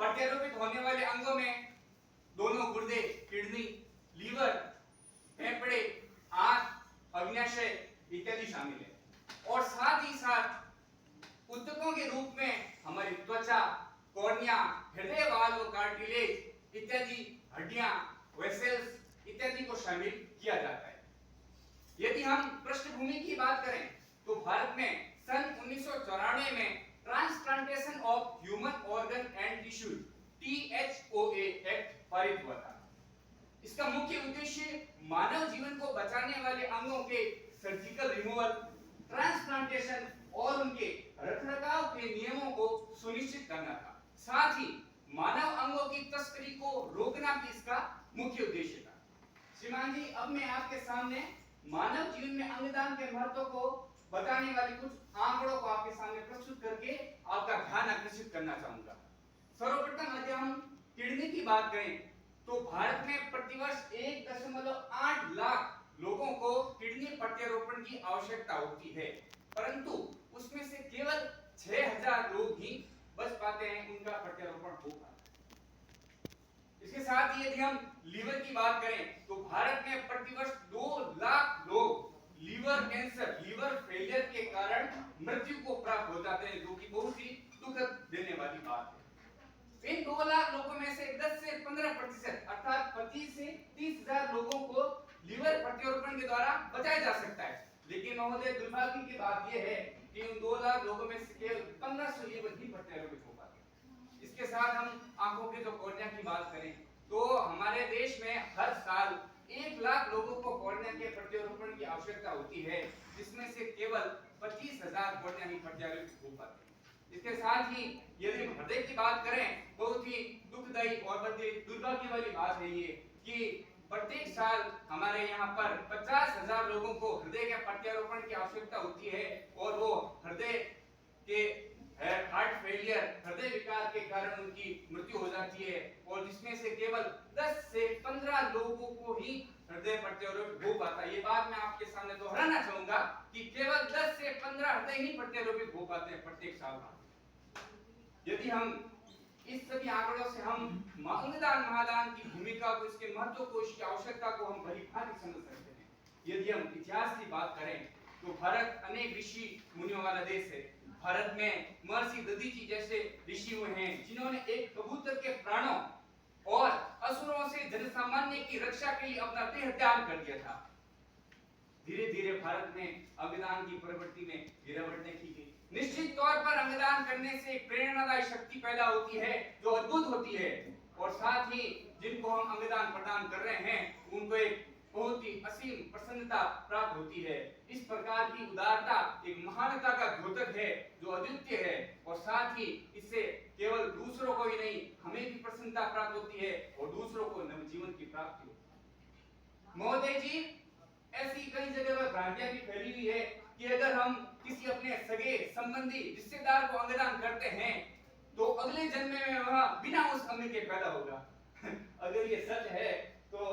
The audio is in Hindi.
प्रत्यारोपित होने वाले अंगों में दोनों गुर्दे, किडनी, लीवर, फेफड़े, आंत, अग्न्याशय इत्यादि शामिल है। और साथ ही साथ ऊतकों के रूप में हमारी त्वचा, कॉर्निया, हृदय वाल्व और कार्टिलेज इत्यादि हड्डियां, वेसल्स इत्यादि को शामिल किया जाता है। यदि हम पृष्ठभूमि की बात करें तो भारत में सन 1994 में transplantation of human organ and tissue THOA act पारित हुआ था। इसका मुख्य उद्देश्य मानव जीवन को बचाने वाले अंगों के सर्जिकल रिमूवल, ट्रांसप्लांटेशन और उनके रखरखाव के नियमों को सुनिश्चित करना था। साथ ही मानव अंगों की तस्करी को रोकना भी इसका मुख्य उद्देश्य था। श्रीमान जी, अब मैं आपके सामने मानव जीवन में अंगदान के महत्व को बताने वाले कुछ आंकड़ों को आपके सामने प्रस्तुत करके आपका ध्यान आकर्षित करना चाहूंगा। सर्वप्रथम यदि हम किडनी की बात करें तो भारत में प्रतिवर्ष 1.8 लाख लोगों को किडनी प्रत्यारोपण की आवश्यकता होती है, परंतु उसमें से केवल 6000 लोग ही बच पाते हैं, उनका प्रत्यारोपण हो पाता है। इसके साथ ही यदि हम लीवर की बात करें तो भारत में प्रतिवर्ष 2 लाख लोग लीवर कैंसर, लीवर फेलियर के कारण मृत्यु को प्राप्त हो जाते हैं, जो कि बहुत ही दुखद देने वाली बात है। इन 2 लाख लोगों में से 10 से 15% अर्थात 25 से 30,000 लोगों को लीवर प्रत्यारोपण के द्वारा बचाया जा सकता है। लेकिन महोदय, दुर्भाग्य की बात यह है कि उन 2 लाख लोगों में से केवल 1500 लीवर ही प्रत्यारोपित हो पाते हैं। इसके साथ हम आंखों के जो कॉर्निया की बात करें तो हमारे देश में हर साल 1 लाख लोगों को कॉर्निया के प्रत्यारोपण की आवश्यकता होती है, जिसमें से केवल 25,000 कॉर्निया ही प्रत्यारोपित हो पाते हैं। इसके साथ ही यदि हृदय की बात करें, बहुत ही दुखदायी और दुर्भाग्य वाली बात है ये कि प्रत्येक साल हमारे यहाँ पर 50,000 लोगों को हृदय के प्रत्यारोपण की आवश्यकता होती है और वो हृदय के हार्ट फेलियर, हृदय विकार के कारण उनकी मृत्यु हो जाती है, और जिसमें से केवल 10 से 15 लोगों को ही हृदय प्रत्यारोपित हो पाता है। ये बात मैं आपके सामने दोहराना चाहूंगा कि केवल 10 से 15 हृदय ही प्रत्यारोपित हो पाते हैं प्रत्येक साल। यदि हम इस सभी आंकड़ों से हम अंगदान महादान की भूमिका को, इसके महत्व को, इसकी आवश्यकता को हम भली भांति समझ सकते हैं। यदि हम इतिहास की बात करें तो भारत अनेक ऋषि मुनियों वाला देश है। भारत में महर्षि दधीचि जैसे ऋषि हुए हैं जिन्होंने एक कबूतर के प्राणों और असुरों से जनसामान्य की रक्षा के लिए अपना देह त्याग कर दिया था। धीरे धीरे भारत में अंगदान की प्रवृत्ति में गिरावट देखी गई। निश्चित तौर पर अंगदान करने से एक प्रेरणादायी शक्ति पैदा होती है जो अद्भुत होती है, और साथ ही जिनको हम अंगदान प्रदान कर रहे हैं उनको एक बहुत ही असीम प्रसन्नता प्राप्त होती है। इस प्रकार की उदारता एक महानता का द्योतक है जो अद्वितीय है, और साथ ही इससे केवल दूसरों को ही नहीं हमें भी प्रसन्नता प्राप्त होती है और दूसरों को नवजीवन की प्राप्ति होती है। महोदय जी, ऐसी कई जगह पर भ्रांतियां भी फैली हुई है कि अगर हम किसी अपने सगे संबंधी रिश्तेदार को अंगदान करते हैं तो अगले जन्म में वह बिना उस अंग के पैदा होगा। अगर ये सच है तो